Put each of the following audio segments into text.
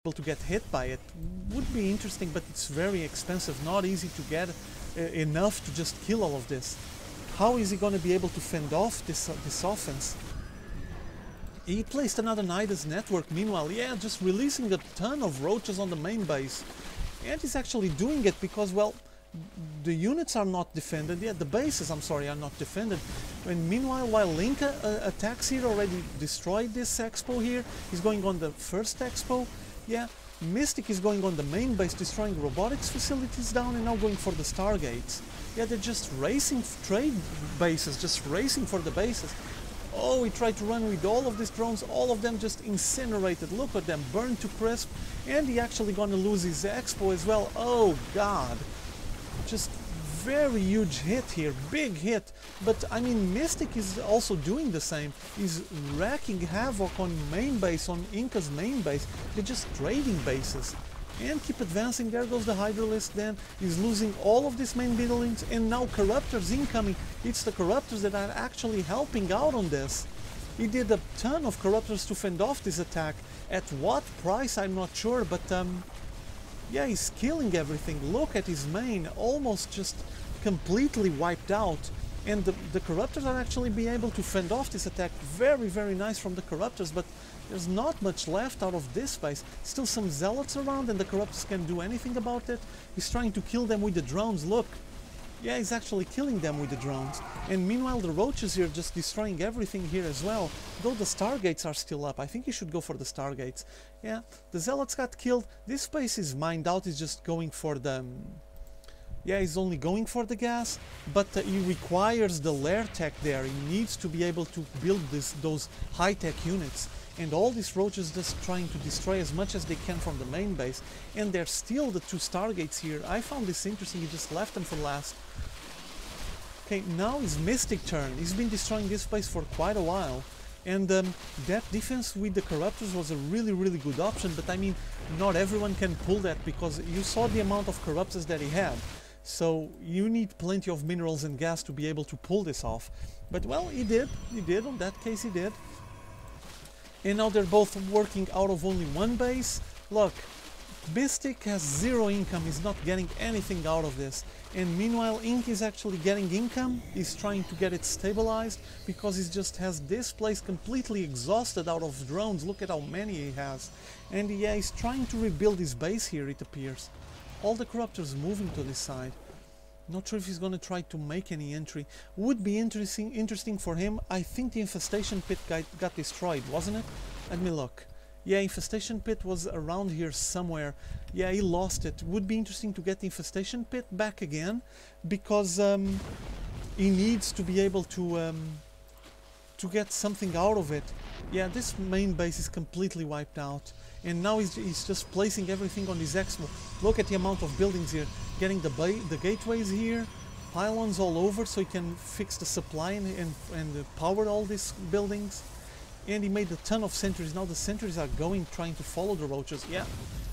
able to get hit by it. Would be interesting, but it's very expensive, not easy to get enough to just kill all of this. How is he going to be able to fend off this offense? He placed another Nidus network meanwhile, yeah, just releasing a ton of roaches on the main base. And he's actually doing it because, well, the units are not defended, yeah, the bases, I'm sorry, are not defended. And meanwhile, while Inca attacks here, already destroyed this expo here, he's going on the first expo, yeah. Mystic is going on the main base, destroying robotics facilities down, and now going for the Stargates. Yeah, they're just racing trade bases, just racing for the bases. Oh, he tried to run with all of these drones, all of them just incinerated. Look at them, burned to crisp. And he actually gonna lose his expo as well. Oh god. Just very huge hit here, big hit. But I mean, Mystic is also doing the same. He's wreaking havoc on main base, on Inca's main base. They're just trading bases. And keep advancing, there goes the Hydralisk then. He's losing all of these main buildings, and now Corruptors incoming. It's the Corruptors that are actually helping out on this. He did a ton of Corruptors to fend off this attack. At what price, I'm not sure, but yeah, he's killing everything. Look at his main, almost just completely wiped out. And the Corruptors are actually being able to fend off this attack. Very, very nice from the Corruptors, but there's not much left out of this base. Still some Zealots around, and the Corruptors can't do anything about it. He's trying to kill them with the drones, look. Yeah, he's actually killing them with the drones. And meanwhile, the Roaches here just destroying everything here as well. Though the Stargates are still up. I think he should go for the Stargates. Yeah, the Zealots got killed. This base is mined out. He's just going for the... yeah, he's only going for the gas, but he requires the lair tech there. He needs to be able to build those high-tech units. And all these roaches just trying to destroy as much as they can from the main base. And there's still the two Stargates here. I found this interesting, he just left them for last. Okay, now is Mystic turn. He's been destroying this base for quite a while. And that defense with the Corruptors was a really, really good option. But I mean, not everyone can pull that, because you saw the amount of Corruptors that he had. So you need plenty of minerals and gas to be able to pull this off. But well, he did, on that case he did. And now they're both working out of only one base. Look, Mystic has zero income, he's not getting anything out of this. And meanwhile, Ink is actually getting income. He's trying to get it stabilized, because he just has this place completely exhausted out of drones. Look at how many he has. And yeah, he's trying to rebuild his base here, it appears. All the Corruptors moving to this side. Not sure if he's gonna try to make any entry. Would be interesting for him. I think the Infestation Pit got destroyed, wasn't it? Let me look. Yeah, Infestation Pit was around here somewhere. Yeah, he lost it. Would be interesting to get the Infestation Pit back again, because he needs to be able to get something out of it. Yeah, this main base is completely wiped out. And now he's just placing everything on his expo. Look at the amount of buildings here. Getting the gateways here, pylons all over so he can fix the supply and power all these buildings. And he made a ton of sentries. Now the sentries are trying to follow the roaches. Yeah,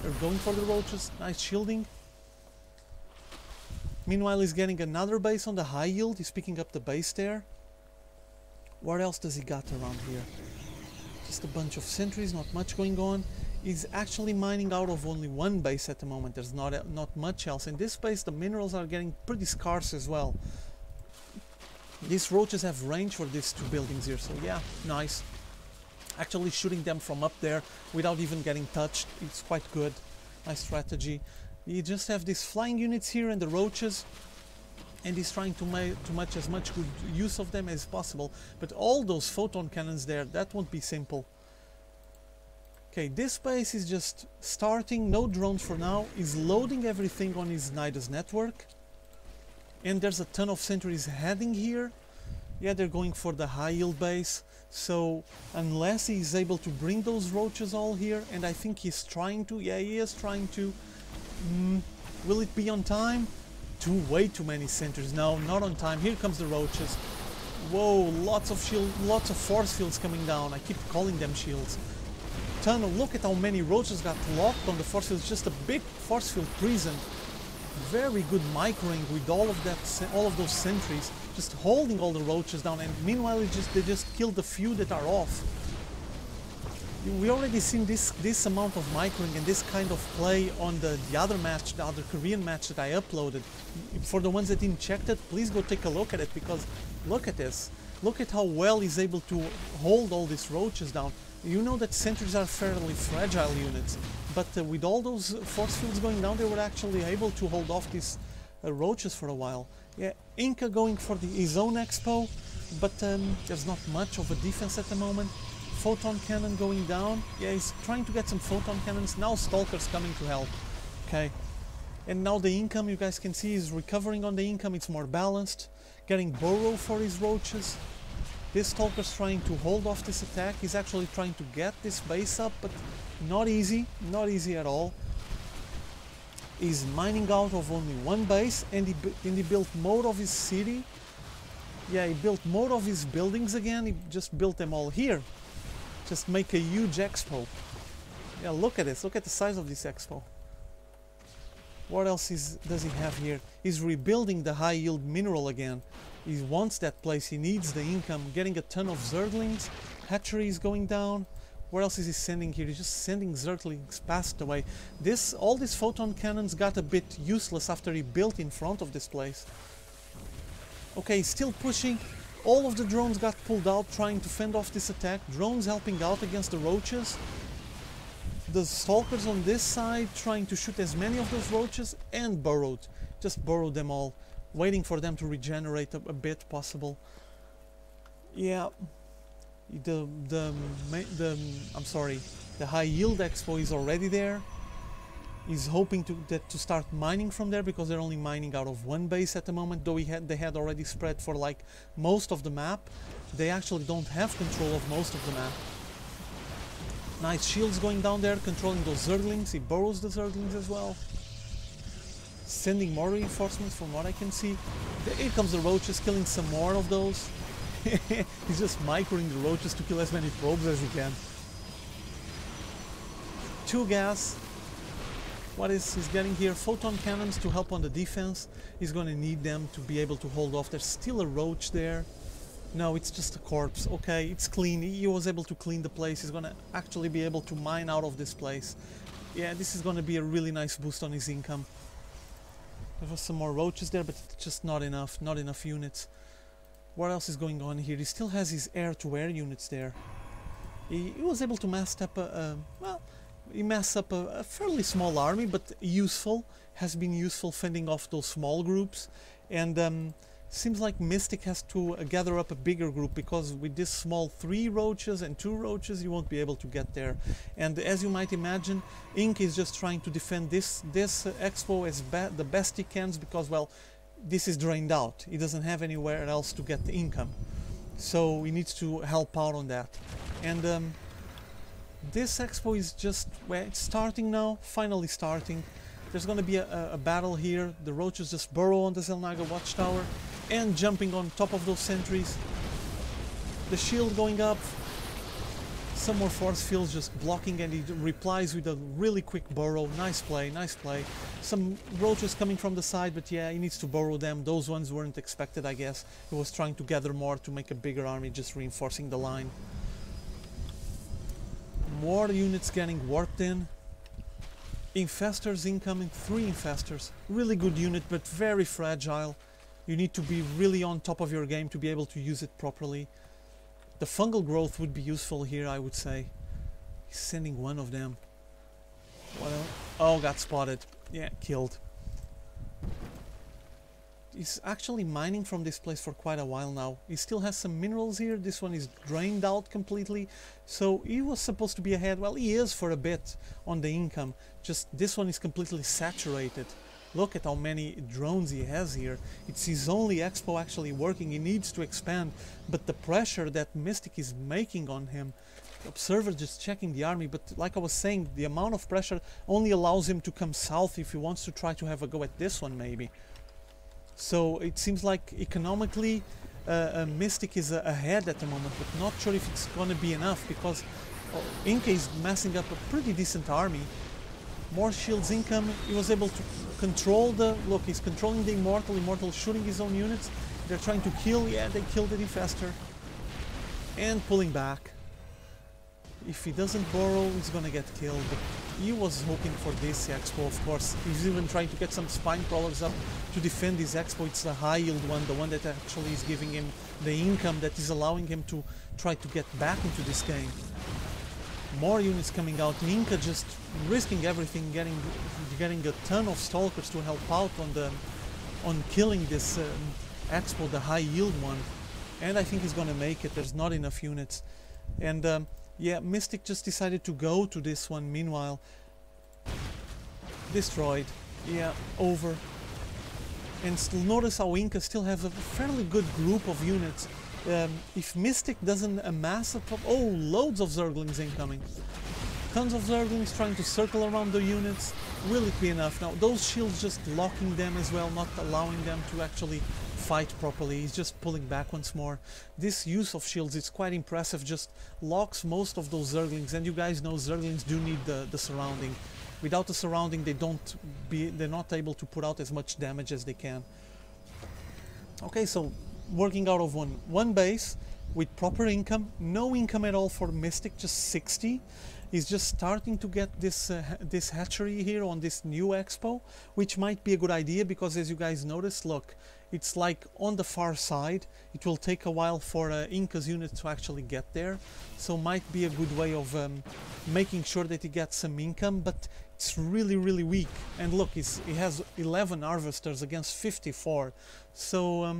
they're going for the roaches. Nice shielding. Meanwhile, he's getting another base on the high yield. He's picking up the base there. What else does he got around here? Just a bunch of sentries, not much going on. He's actually mining out of only one base at the moment. There's not much else. In this base, the minerals are getting pretty scarce as well. These roaches have range for these two buildings here, so yeah, nice. Actually shooting them from up there without even getting touched. It's quite good. Nice strategy. You just have these flying units here and the roaches. And he's trying to make as much good use of them as possible. But all those photon cannons there, that won't be simple. Okay, this base is just starting, no drones for now. He's loading everything on his Nidus network. And there's a ton of sentries heading here. Yeah, they're going for the high yield base. So unless he's able to bring those roaches all here, and I think he's trying to, yeah, he is trying to. Will it be on time? Way too many sentries. No, not on time. Here comes the roaches. Whoa, lots of force fields coming down. I keep calling them shields. Look at how many roaches got locked on the force field. It's just a big force field prison. Very good microing with all of those sentries, just holding all the roaches down. And meanwhile, they just killed the few that are off. We already seen this amount of microing and this kind of play on the other match, the other Korean match that I uploaded. For the ones that didn't check it, please go take a look at it, because look at this. Look at how well he's able to hold all these roaches down. You know that sentries are fairly fragile units, but with all those force fields going down, they were actually able to hold off these roaches for a while. Yeah, Inca going for his own expo, but there's not much of a defense at the moment. Photon cannon going down. Yeah, he's trying to get some photon cannons. Now Stalker's coming to help. Okay. And now the income, you guys can see, is recovering on the income. It's more balanced. Getting burrow for his roaches. This Stalker's trying to hold off this attack. He's actually trying to get this base up, but not easy. Not easy at all. He's mining out of only one base, and he built more of his city. Yeah, he built more of his buildings again. He just built them all here. Just make a huge expo. Yeah, look at this. Look at the size of this expo. What else does he have here? He's rebuilding the high yield mineral again. He wants that place. He needs the income. Getting a ton of Zerglings. Hatchery is going down. What else is he sending here? He's just sending Zerglings past the way. All these photon cannons got a bit useless after he built in front of this place. Okay, he's still pushing. All of the drones got pulled out trying to fend off this attack. Drones helping out against the roaches. The Stalkers on this side trying to shoot as many of those roaches, and burrowed. Just burrowed them all, waiting for them to regenerate a bit possible. Yeah, I'm sorry, the high yield expo is already there. He's hoping to start mining from there, because they're only mining out of one base at the moment, though they had already spread for like most of the map. They actually don't have control of most of the map. Nice shields going down there, controlling those Zerglings. He burrows the Zerglings as well. Sending more reinforcements from what I can see. Here comes the roaches, killing some more of those. He's just microing the roaches to kill as many probes as he can. 2 gas. What is he's getting here? Photon cannons to help on the defense. He's going to need them to be able to hold off. There's still a roach there. No, it's just a corpse. Okay, it's clean. He was able to clean the place. He's going to actually be able to mine out of this place. Yeah, this is going to be a really nice boost on his income. There was some more roaches there, but it's just not enough. Not enough units. What else is going on here? He still has his air-to-air units there. He was able to mass up he massed up a fairly small army, but useful. Has been useful fending off those small groups. And seems like Mystic has to gather up a bigger group, because with this small 3 roaches and 2 roaches, you won't be able to get there. And as you might imagine, Inc is just trying to defend this expo as the best he can, because, well, this is drained out. He doesn't have anywhere else to get the income. So he needs to help out on that. And this expo is just, well, it's starting now, finally starting. There's going to be a battle here. The roaches just burrow on the Zelnaga watchtower and jumping on top of those sentries. The shield going up. Some more force fields just blocking, and he replies with a really quick burrow. Nice play, nice play. Some roaches coming from the side, but yeah, he needs to burrow them. Those ones weren't expected, I guess. He was trying to gather more to make a bigger army, just reinforcing the line. More units getting warped in. Infestors incoming, 3 infestors. Really good unit, but very fragile. You need to be really on top of your game to be able to use it properly. The fungal growth would be useful here, I would say. He's sending one of them. What else? Oh, got spotted. Yeah, killed. He's actually mining from this place for quite a while now. He still has some minerals here. This one is drained out completely. So he was supposed to be ahead. Well, he is for a bit on the income. Just this one is completely saturated. Look at how many drones he has here. It's his only expo actually working. He needs to expand. But the pressure that Mystic is making on him, the observer just checking the army. But like I was saying, the amount of pressure only allows him to come south if he wants to try to have a go at this one maybe. So it seems like economically Mystic is ahead at the moment, but not sure if it's going to be enough, because Inca is massing up a pretty decent army. More shields income. He was able to control the... Look, he's controlling the Immortal. Immortal shooting his own units. They're trying to kill. Yeah, they killed the Infestor. And pulling back. If he doesn't borrow, he's gonna get killed. But he was hoping for this expo, of course. He's even trying to get some spine crawlers up to defend his expo. It's the high yield one, the one that actually is giving him the income that is allowing him to try to get back into this game. More units coming out. Inca just risking everything, getting a ton of stalkers to help out on killing this expo, the high yield one. And I think he's gonna make it. There's not enough units. And yeah, Mystic just decided to go to this one. Meanwhile, destroyed. Yeah, over. And still notice how Inca still have a fairly good group of units. If Mystic doesn't amass loads of Zerglings incoming. Tons of Zerglings trying to circle around the units. Will it be enough? Now, those shields just locking them as well, not allowing them to actually fight properly. He's just pulling back once more. This use of shields is quite impressive, just locks most of those Zerglings, and you guys know Zerglings do need the surrounding. Without the surrounding, they're not able to put out as much damage as they can. Okay, so working out of one base with proper income, no income at all for Mystic, just 60. He's just starting to get this hatchery here on this new expo, which might be a good idea because, as you guys notice, look, it's like on the far side. It will take a while for Inca's unit to actually get there, so might be a good way of making sure that he gets some income, but it's really, really weak. And look, he has 11 harvesters against 54, so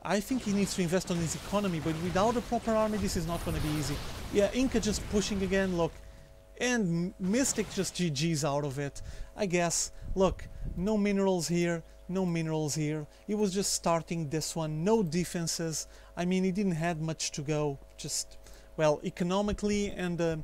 I think he needs to invest on his economy, but without a proper army this is not going to be easy. Yeah, Inca just pushing again, look, and Mystic just GG's out of it, I guess. Look, no minerals here, no minerals here. He was just starting this one, no defenses. I mean, he didn't have much to go, just, well, economically, and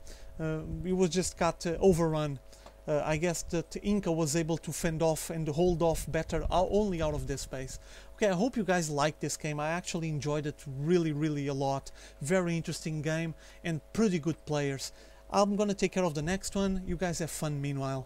he was just got overrun. I guess that Inca was able to fend off and hold off better only out of this space. Okay, I hope you guys liked this game. I actually enjoyed it really, really a lot. Very interesting game and pretty good players. I'm gonna take care of the next one. You guys have fun meanwhile.